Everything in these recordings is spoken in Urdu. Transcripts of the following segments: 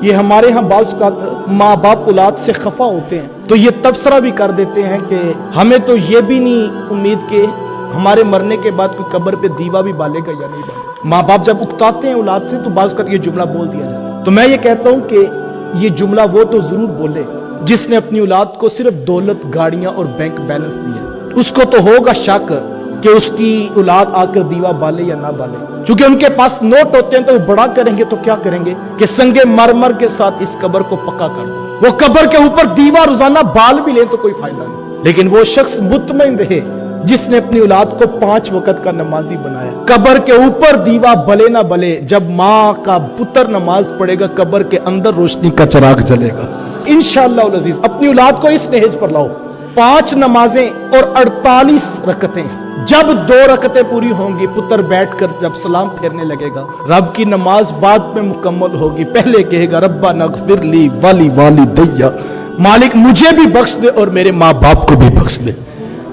یہ ہمارے ہاں بعض ماں باپ اولاد سے خفا ہوتے ہیں تو یہ تبصرہ بھی کر دیتے ہیں کہ ہمیں تو یہ بھی نہیں امید کہ ہمارے مرنے کے بعد کوئی قبر پہ دیوا بھی بالے گا یا نہیں بالے گا۔ ماں باپ جب اکتاتے ہیں اولاد سے تو بعض اوقات یہ جملہ بول دیا جاتا ہے۔ تو میں یہ کہتا ہوں کہ یہ جملہ وہ تو ضرور بولے جس نے اپنی اولاد کو صرف دولت، گاڑیاں اور بینک بیلنس دیا۔ اس کو تو ہوگا شک کہ اس کی اولاد آ کر دیوا بالے یا نہ بالے، چونکہ ان کے پاس نوٹ ہوتے ہیں تو وہ بڑا کریں گے تو کیا کریں گے کہ سنگ مرمر کے ساتھ اس قبر کو پکا کر دو۔ وہ قبر کے اوپر دیوا روزانہ بال بھی لیں تو کوئی فائدہ نہیں، لیکن وہ شخص مطمئن رہے جس نے اپنی اولاد کو 5 وقت کا نمازی بنایا۔ قبر کے اوپر دیوا بلے نہ بلے، جب ماں کا پتر نماز پڑھے گا قبر کے اندر روشنی کا چراغ جلے گا۔ انشاءاللہ العزیز اپنی اولاد کو اس نہج پر لاؤ۔ 5 نمازیں اور 48 رکعتیں، جب 2 رکعتیں پوری ہوں گی پتر بیٹھ کر جب سلام پھیرنے لگے گا، رب کی نماز بعد میں مکمل ہوگی، پہلے کہے گا ربنا اغفر لی ولی والدی، مالک مجھے بھی بخش دے اور میرے ماں باپ کو بھی بخش دے۔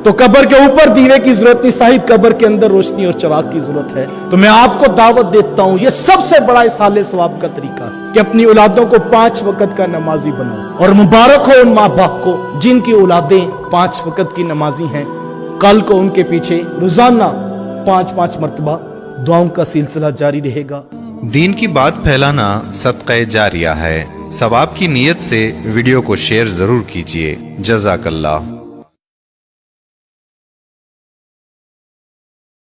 تو قبر کے اوپر دیوے کی ضرورت نہیں، صاحب قبر کے اندر روشنی اور چراغ کی ضرورت ہے۔ تو میں آپ کو دعوت دیتا ہوں، یہ سب سے بڑا اصالہ ثواب کا طریقہ ہے کہ اپنی اولادوں کو 5 وقت کا نمازی بناؤ، اور مبارک ہو ان ماں باپ کو جن کی اولادیں 5 وقت کی نمازی ہیں۔ کل کو ان کے پیچھے روزانہ 5 مرتبہ دعاؤں کا سلسلہ جاری رہے گا۔ دین کی بات پھیلانا صدقہ جاریہ ہے۔ ثواب کی نیت سے ویڈیو کو شیئر ضرور کیجیے۔ جزاک اللہ۔